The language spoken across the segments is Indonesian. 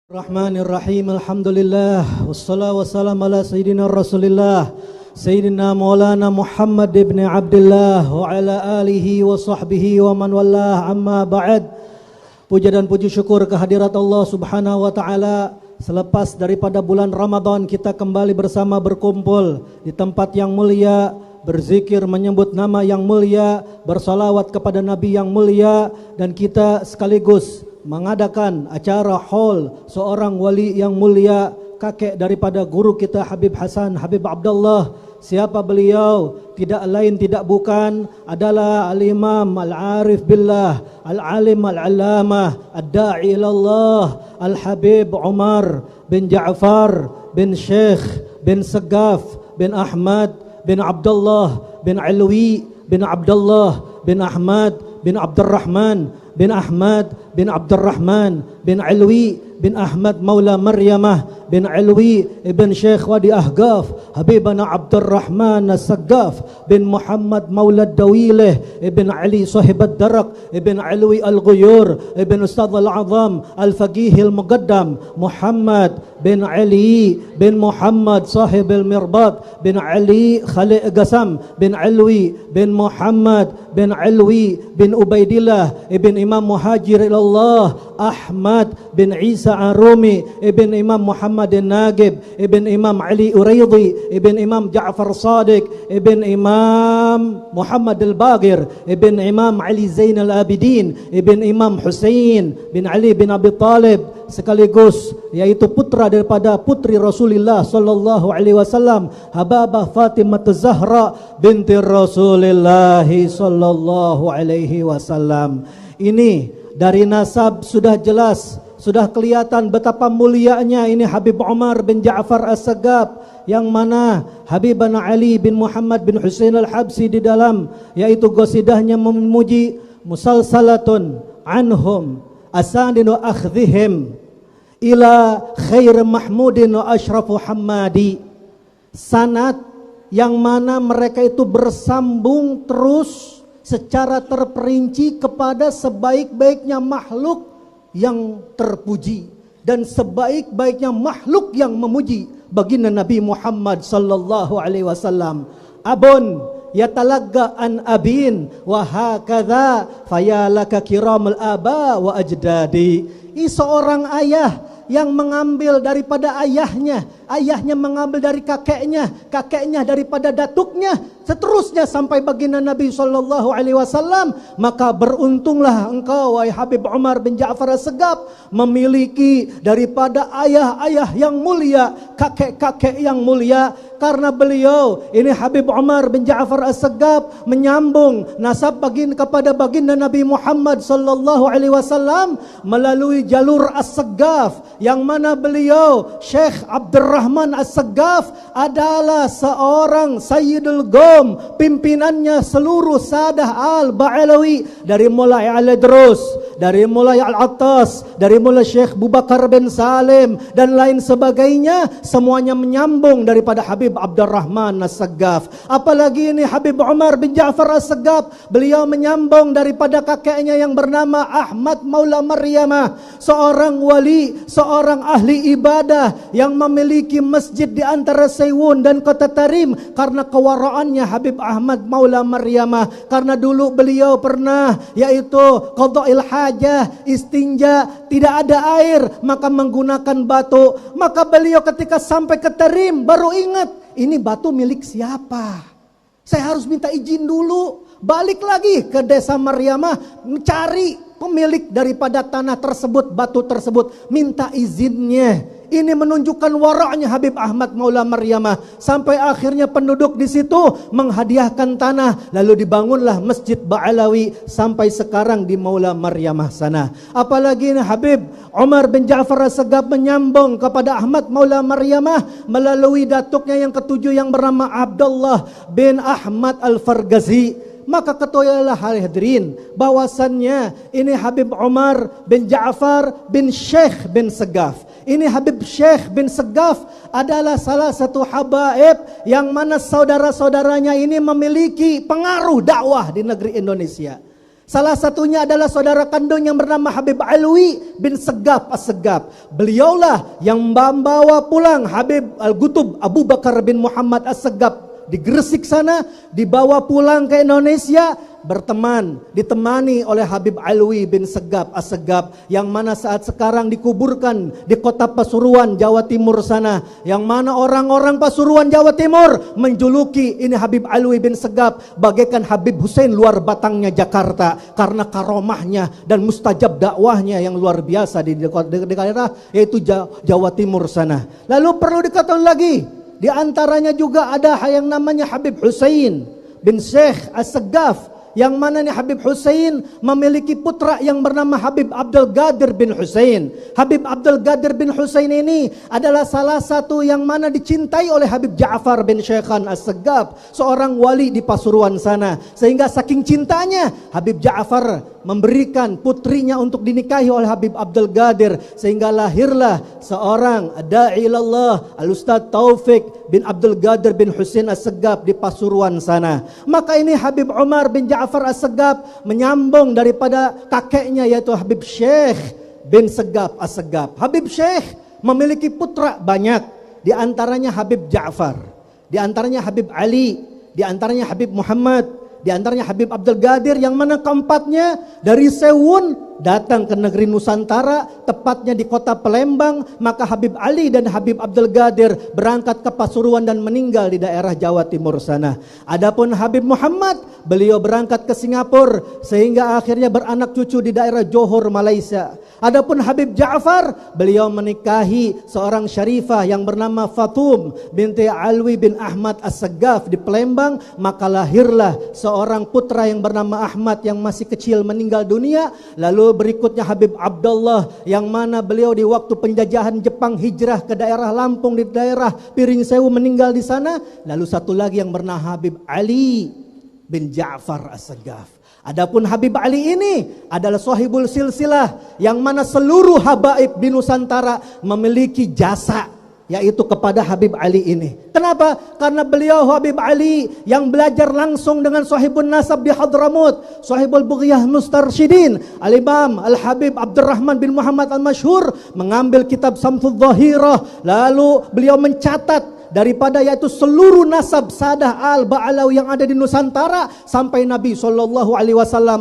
Bismillahirrahmanirrahim. Alhamdulillah wassalatu wassalamu ala sayyidina Rasulillah Sayyidina Maulana Muhammad ibn Abdullah wa ala alihi wa sahbihi wa man wallah, amma ba'd. Puja dan puji syukur kehadirat Allah Subhanahu wa taala. Selepas daripada bulan Ramadan, kita kembali bersama berkumpul di tempat yang mulia, berzikir menyebut nama yang mulia, bersalawat kepada Nabi yang mulia, dan kita sekaligus mengadakan acara haul seorang wali yang mulia, kakek daripada guru kita Habib Hasan, Habib Abdullah. Siapa beliau? Tidak lain tidak bukan adalah Al-Imam Al-Arif Billah, Al-Alim Al-Allamah, Ad-Da'i ilallah, Al-Habib Umar bin Ja'far bin Sheikh bin Segaf bin Ahmad bin Abdullah bin Alwi bin Abdullah bin Ahmad bin Abdurrahman bin Ahmad bin Abdurrahman bin Alwi bin Ahmad Maula Maryamah bin Alwi ibn Syekh Wadi Ahgaf Habibana Abdurrahman As-Saggaf bin Muhammad Maula Dawileh ibn Ali Sahib Ad-Darak ibn Alwi Al-Ghuyur ibn Ustadz Al-Azam Al-Faqih Al-Muqaddam Muhammad bin Ali bin Muhammad Sahib Al-Mirbat bin Ali Khalid Gasam bin Alwi bin Muhammad bin Alwi bin Ubaidillah ibn Imam Muhajir ilallah Ahmad bin Isa Arumi ibn Imam Muhammad Nagib ibn Imam Ali Uraidi ibn Imam Ja'far Sadiq ibn Imam Muhammad Al-Baqir ibn Imam Ali Zain Al-Abidin ibn Imam Hussein bin Ali bin Abi Talib, sekaligus yaitu putra daripada putri Rasulullah sallallahu alaihi wasallam, Hababah Fatimah Zahra binti Rasulullah sallallahu alaihi wasallam. Ini dari nasab sudah jelas, sudah kelihatan betapa mulianya ini Habib Umar bin Ja'far As-Saggaf, yang mana Habibana Ali bin Muhammad bin Husain Al-Habsi di dalam yaitu gosidahnya memuji musalsalatun anhum asaninu akhdhihim ila khair mahmudin wa ashrafu hammadi. Sanad yang mana mereka itu bersambung terus secara terperinci kepada sebaik-baiknya makhluk yang terpuji dan sebaik-baiknya makhluk yang memuji baginda Nabi Muhammad sallallahu alaihi wasallam. Abun yatalagga an abin wa hakadha fayalaka kiramul aba wa ajdadi. Seorang ayah yang mengambil daripada ayahnya, ayahnya mengambil dari kakeknya, kakeknya daripada datuknya, seterusnya sampai baginda Nabi sallallahu alaihi wasallam. Maka beruntunglah engkau wahai Habib Umar bin Ja'far As-Saggaf, memiliki daripada ayah-ayah yang mulia, kakek-kakek yang mulia. Karena beliau ini Habib Umar bin Ja'far As-Saggaf menyambung nasab kepada baginda Nabi Muhammad sallallahu alaihi wasallam melalui jalur As-Saggaf, yang mana beliau Syekh Abdurrahman As-Saggaf adalah seorang Sayyidul Gom, pimpinannya seluruh Sadah Al-Ba'alawi, dari mulai Al-Idrus, dari mulai Al-Attas, dari mulai Syekh Bubakar bin Salim dan lain sebagainya, semuanya menyambung daripada Habib Abdurrahman As-Saggaf. Apalagi ini Habib Umar bin Ja'far As-Saggaf, beliau menyambung daripada kakeknya yang bernama Ahmad Maula Maryamah, seorang wali, seorang ahli ibadah yang memiliki masjid di antara Seiwun dan Kota Tarim karena kewaraannya Habib Ahmad Maula Maryamah. Karena dulu beliau pernah yaitu qada'il hajah, istinja, tidak ada air, maka menggunakan batu. Maka beliau ketika sampai ke Tarim baru ingat, ini batu milik siapa? Saya harus minta izin dulu. Balik lagi ke desa Maryamah, mencari pemilik daripada tanah tersebut, batu tersebut, minta izinnya. Ini menunjukkan waraknya Habib Ahmad Maula Maryamah. Sampai akhirnya penduduk di situ menghadiahkan tanah, lalu dibangunlah Masjid Ba'alawi sampai sekarang di Maula Maryamah sana. Apalagi ini Habib Umar bin Ja'far As-Saggaf menyambung kepada Ahmad Maula Maryamah melalui datuknya yang ketujuh yang bernama Abdullah bin Ahmad Al-Fargazi. Maka ketahuilah hadirin bahwasannya ini Habib Umar bin Ja'far bin Syekh bin Saggaf. Ini Habib Syekh bin Saggaf adalah salah satu habaib yang mana saudara-saudaranya ini memiliki pengaruh dakwah di negeri Indonesia. Salah satunya adalah saudara kandung yang bernama Habib Alwi bin Segaf As-Segaf. Beliaulah yang membawa pulang Habib Al-Gutub Abu Bakar bin Muhammad As-Segaf di Gresik sana, dibawa pulang ke Indonesia, ditemani oleh Habib Alwi bin Segaf As-Segaf, yang mana saat sekarang dikuburkan di kota Pasuruan, Jawa Timur sana, yang mana orang-orang Pasuruan, Jawa Timur menjuluki ini Habib Alwi bin Segaf bagaikan Habib Hussein luar batangnya Jakarta, karena karomahnya dan mustajab dakwahnya yang luar biasa di daerah yaitu Jawa Timur sana. Lalu perlu dikatakan lagi, di antaranya juga ada yang namanya Habib Hussein bin Syekh As-Segaf, yang mana nih Habib Hussein memiliki putra yang bernama Habib Abdul Qadir bin Hussein. Habib Abdul Qadir bin Hussein ini adalah salah satu yang mana dicintai oleh Habib Ja'far bin Syekhan As-Segaf, seorang wali di Pasuruan sana. Sehingga saking cintanya Habib Ja'far memberikan putrinya untuk dinikahi oleh Habib Abdul Qadir, sehingga lahirlah seorang da'i ilallah Al-Ustaz Taufik bin Abdul Qadir bin Hussein As-Segaf di Pasuruan sana. Maka ini Habib Umar bin Ja'far As-Segaf menyambung daripada kakeknya yaitu Habib Syekh bin Segaf As-Segaf. Habib Syekh memiliki putra banyak, di antaranya Habib Ja'far, di antaranya Habib Ali, di antaranya Habib Muhammad, di antaranya Habib Abdul Qadir, yang mana keempatnya dari Sewun datang ke negeri Nusantara, tepatnya di kota Palembang. Maka Habib Ali dan Habib Abdul Qadir berangkat ke Pasuruan dan meninggal di daerah Jawa Timur sana. Adapun Habib Muhammad, beliau berangkat ke Singapura sehingga akhirnya beranak cucu di daerah Johor, Malaysia. Adapun Habib Ja'far, beliau menikahi seorang syarifah yang bernama Fatum binti Alwi bin Ahmad As-Segaf di Palembang. Maka lahirlah seorang putra yang bernama Ahmad yang masih kecil meninggal dunia. Lalu berikutnya Habib Abdullah, yang mana beliau di waktu penjajahan Jepang hijrah ke daerah Lampung, di daerah Piring Sewu, meninggal di sana. Lalu satu lagi yang bernama Habib Ali bin Ja'far As-Segaf. Adapun Habib Ali ini adalah sahibul silsilah, yang mana seluruh habaib di Nusantara memiliki jasa, yaitu kepada Habib Ali ini. Kenapa? Karena beliau Habib Ali yang belajar langsung dengan sahibun nasab di Hadramut, sahibul Bughyah Mustarsyidin, Al-Imam Al-Habib Abdurrahman bin Muhammad Al-Masyhur, mengambil kitab Samsul Dhahirah. Lalu beliau mencatat daripada yaitu seluruh nasab Sadah Al-Ba'alawi yang ada di Nusantara sampai Nabi SAW,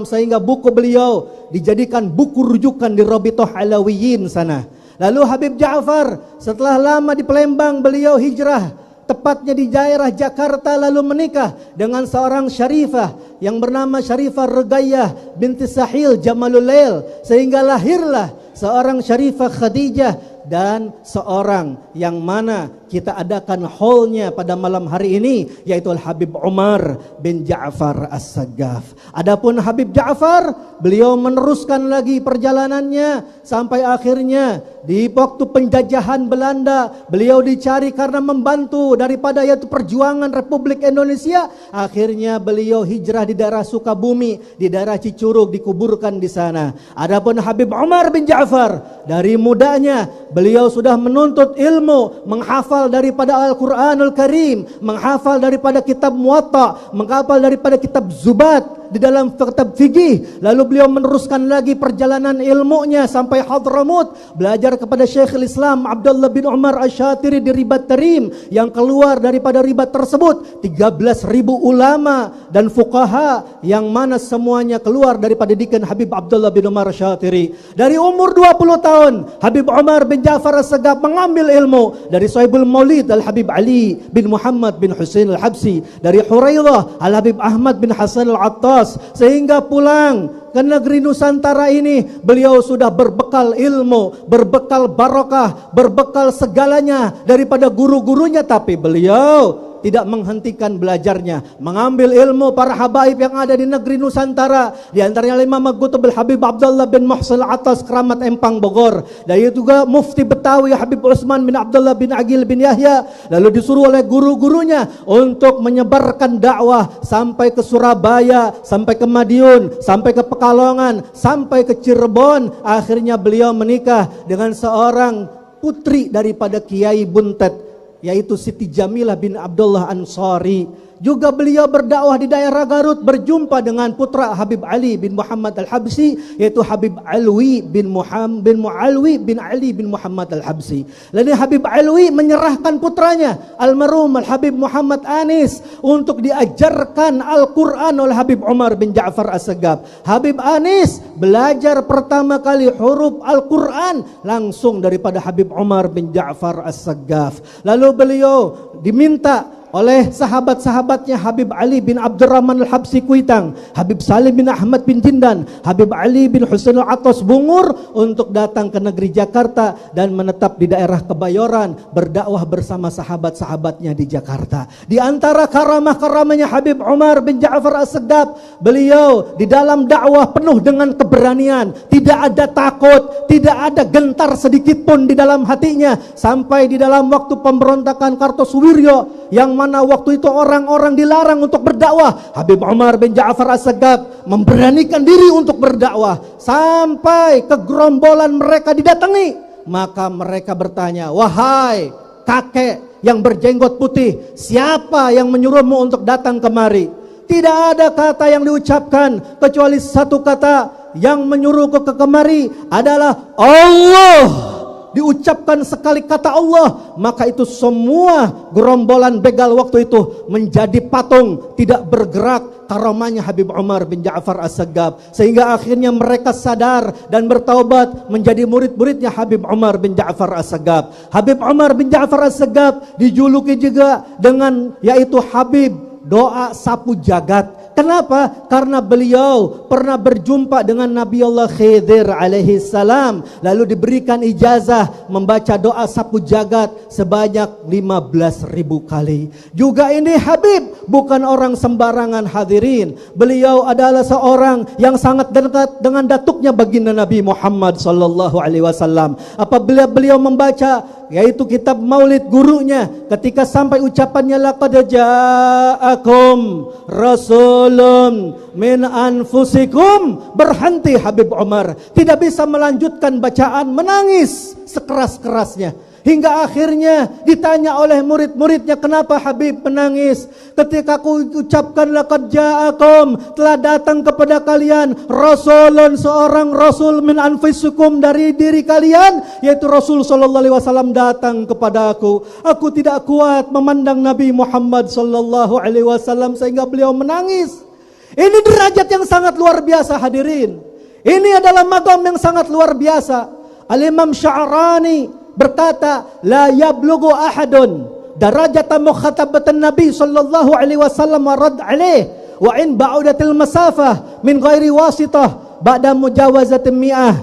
sehingga buku beliau dijadikan buku rujukan di Rabithah Alawiyin sana. Lalu Habib Ja'far setelah lama di Palembang, beliau hijrah tepatnya di daerah Jakarta, lalu menikah dengan seorang syarifah yang bernama Syarifah Ruqayyah binti Sahil Jamalul Lail, sehingga lahirlah seorang Syarifah Khadijah dan seorang yang mana kita adakan haulnya pada malam hari ini, yaitu Habib Umar bin Ja'far As-Segaf. Adapun Habib Ja'far, beliau meneruskan lagi perjalanannya sampai akhirnya di waktu penjajahan Belanda, beliau dicari karena membantu daripada yaitu perjuangan Republik Indonesia. Akhirnya beliau hijrah di daerah Sukabumi, di daerah Cicurug, dikuburkan di sana. Adapun Habib Umar bin Ja'far, dari mudanya beliau sudah menuntut ilmu, menghafal daripada Al-Quranul Karim, menghafal daripada kitab Muwatta, menghafal daripada kitab Zubat di dalam kitab fikih. Lalu beliau meneruskan lagi perjalanan ilmunya sampai Hadramut, belajar kepada Syekhul Islam Abdullah bin Umar Asy-Syatiri di Ribat Tarim, yang keluar daripada ribat tersebut 13.000 ulama dan fuqaha, yang mana semuanya keluar daripada didikan Habib Abdullah bin Umar Asy-Syatiri. Dari umur 20 tahun, Habib Umar bin Ja'far As-Segaf mengambil ilmu dari Sahibul Maulid Al-Habib Ali bin Muhammad bin Husain Al-Habsi, dari Huraidah Al-Habib Ahmad bin Hasan Al-Attas, sehingga pulang ke negeri Nusantara ini beliau sudah berbekal ilmu, berbekal barokah, berbekal segalanya daripada guru-gurunya. Tapi beliau tidak menghentikan belajarnya, mengambil ilmu para habaib yang ada di negeri Nusantara, di antaranya Imam Al-Qutub Habib Abdullah bin Muhsin Al-Attas Keramat Empang Bogor, dan juga Mufti Betawi Habib Utsman bin Abdullah bin Agil bin Yahya. Lalu disuruh oleh guru-gurunya untuk menyebarkan dakwah sampai ke Surabaya, sampai ke Madiun, sampai ke Pekalongan, sampai ke Cirebon. Akhirnya beliau menikah dengan seorang putri daripada Kiai Buntet, yaitu Siti Jamilah bin Abdullah Ansari, Juga beliau berdakwah di daerah Garut, berjumpa dengan putra Habib Ali bin Muhammad Al-Habsyi, yaitu Habib Alwi bin Mualwi bin Ali bin Muhammad Al-Habsyi. Lalu Habib Alwi menyerahkan putranya almarhum Al-Habib Muhammad Anis untuk diajarkan Al-Quran oleh Habib Umar bin Ja'far As-Segaf. Habib Anis belajar pertama kali huruf Al-Quran langsung daripada Habib Umar bin Ja'far As-Segaf. Lalu beliau diminta oleh sahabat-sahabatnya Habib Ali bin Abdurrahman Al-Habsyi Kuitang, Habib Salim bin Ahmad bin Jindan, Habib Ali bin Husain Al-Atas Bungur untuk datang ke negeri Jakarta dan menetap di daerah Kebayoran, berdakwah bersama sahabat-sahabatnya di Jakarta. Di antara karamah-karamahnya Habib Umar bin Ja'far As-Segaf, beliau di dalam dakwah penuh dengan keberanian, tidak ada takut, tidak ada gentar sedikit pun di dalam hatinya, sampai di dalam waktu pemberontakan Kartosuwiryo yang mana waktu itu orang-orang dilarang untuk berdakwah, Habib Umar bin Ja'far As-Segaf memberanikan diri untuk berdakwah sampai ke gerombolan mereka didatangi. Maka mereka bertanya, "Wahai kakek yang berjenggot putih, siapa yang menyuruhmu untuk datang kemari?" Tidak ada kata yang diucapkan kecuali satu kata, yang menyuruhku ke kemari adalah Allah. Diucapkan sekali kata Allah, maka itu semua gerombolan begal waktu itu menjadi patung, tidak bergerak karamahnya Habib Umar bin Ja'far As-Segaf. Sehingga akhirnya mereka sadar dan bertaubat menjadi murid-muridnya Habib Umar bin Ja'far As-Segaf. Habib Umar bin Ja'far As-Segaf dijuluki juga dengan yaitu Habib Doa Sapu Jagat. Kenapa? Karena beliau pernah berjumpa dengan Nabi Allah Khidir alaihi salam, lalu diberikan ijazah membaca doa sapu jagat sebanyak 15.000 kali. Juga ini Habib bukan orang sembarangan hadirin. Beliau adalah seorang yang sangat dekat dengan datuknya baginda Nabi Muhammad sallallahu alaihi wasallam. Apabila beliau membaca yaitu kitab Maulid gurunya, ketika sampai ucapannya laqad ja'akum rasulun min anfusikum, berhenti Habib Umar, tidak bisa melanjutkan bacaan, menangis sekeras-kerasnya. Hingga akhirnya ditanya oleh murid-muridnya, "Kenapa Habib menangis?" "Ketika aku ucapkan laqad ja'akum, telah datang kepada kalian rasulun, seorang rasul min anfusikum, dari diri kalian, yaitu Rasul sallallahu alaihi wasallam datang kepada aku. Aku tidak kuat memandang Nabi Muhammad sallallahu alaihi wasallam sehingga beliau menangis." Ini derajat yang sangat luar biasa hadirin. Ini adalah maqam yang sangat luar biasa. Al-Imam Sya'rani berkata, "La yablughu ahadun darajata mukhatabatan Nabi sallallahu alaihi wasallam wa rad alaih wa in ba'udatil masafah min ghairi wasitah ba'da mujawazatin mi'ah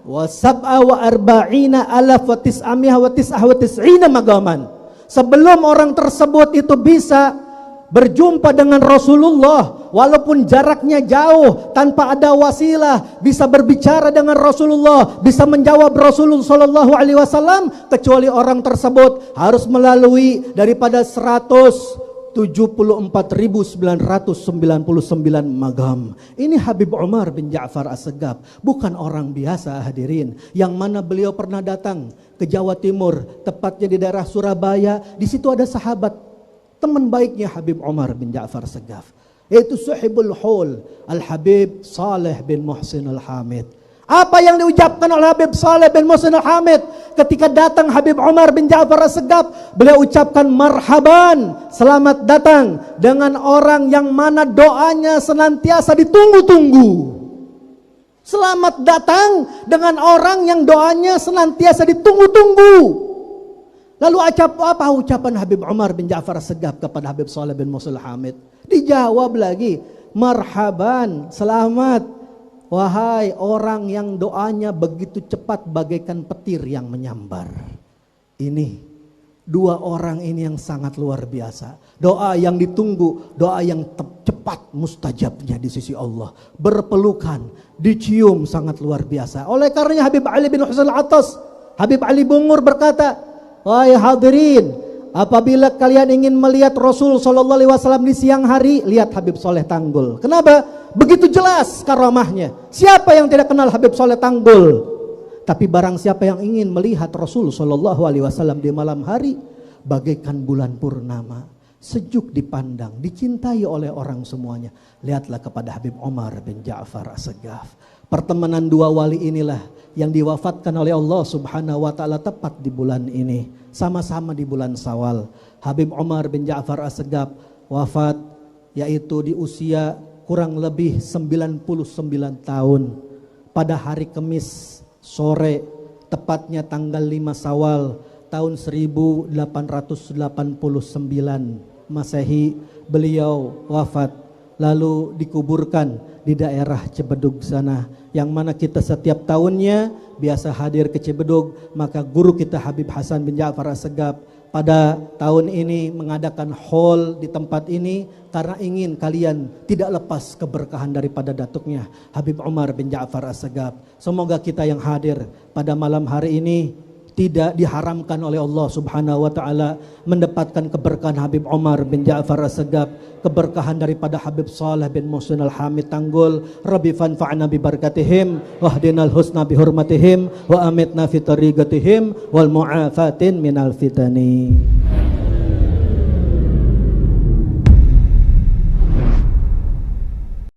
wa sab'a wa arba'ina alaf wa tis'amiyah wa tis'ah wa tis'ina maqaman." Sebelum orang tersebut itu bisa berjumpa dengan Rasulullah, walaupun jaraknya jauh, tanpa ada wasilah, bisa berbicara dengan Rasulullah, bisa menjawab Rasulullah sallallahu alaihi wasallam, kecuali orang tersebut harus melalui daripada 174.999 magam. Ini Habib Umar bin Ja'far As-Segaf, bukan orang biasa hadirin, yang mana beliau pernah datang ke Jawa Timur, tepatnya di daerah Surabaya. Di situ ada sahabat teman baiknya Habib Umar bin Ja'far As-Segaf, yaitu Suhibul Hul Al-Habib Saleh bin Muhsin Al-Hamid. Apa yang diucapkan oleh Habib Saleh bin Muhsin Al-Hamid ketika datang Habib Umar bin Ja'far As-Segaf? Beliau ucapkan, "Marhaban, selamat datang dengan orang yang mana doanya senantiasa ditunggu-tunggu." Selamat datang dengan orang yang doanya senantiasa ditunggu-tunggu. Lalu apa ucapan Habib Umar bin Ja'far As-Segaf kepada Habib Saleh bin Muhsin Al-Hamid? Dijawab lagi, "Marhaban, selamat, wahai orang yang doanya begitu cepat bagaikan petir yang menyambar." Ini dua orang ini yang sangat luar biasa. Doa yang ditunggu, doa yang cepat mustajabnya di sisi Allah. Berpelukan, dicium, sangat luar biasa. Oleh karenanya Habib Ali bin Husain Al-Atas, Habib Ali Bungur berkata, "Wahai hadirin, apabila kalian ingin melihat Rasul sallallahu alaihi wasallam di siang hari, lihat Habib Soleh Tanggul." Kenapa? Begitu jelas karamahnya. Siapa yang tidak kenal Habib Soleh Tanggul? Tapi barang siapa yang ingin melihat Rasul sallallahu alaihi wasallam di malam hari, bagaikan bulan purnama, sejuk dipandang, dicintai oleh orang semuanya. Lihatlah kepada Habib Omar bin Ja'far As-Saggaf. Pertemanan dua wali inilah yang diwafatkan oleh Allah Subhanahu wa taala tepat di bulan ini, sama-sama di bulan Syawal. Habib Omar bin Ja'far As-Saggaf wafat yaitu di usia kurang lebih 99 tahun pada hari Kamis sore, tepatnya tanggal 5 Syawal tahun 1889 Masehi, beliau wafat lalu dikuburkan di daerah Cibedug sana, yang mana kita setiap tahunnya biasa hadir ke Cibedug. Maka guru kita Habib Hasan bin Ja'far As-Saggaf pada tahun ini mengadakan haul di tempat ini karena ingin kalian tidak lepas keberkahan daripada datuknya Habib Omar bin Ja'far As-Saggaf. Semoga kita yang hadir pada malam hari ini tidak diharamkan oleh Allah Subhanahu wa taala mendapatkan keberkahan Habib Omar bin Ja'far As-Saggaf, keberkahan daripada Habib Saleh bin Muhsin Al-Hamid Tanggul. Rabbi fanfa'na bi barakatihim wahdinal husna bi hurmatihim wa amitna fi tariqatihim wal mu'afatin minal fitani.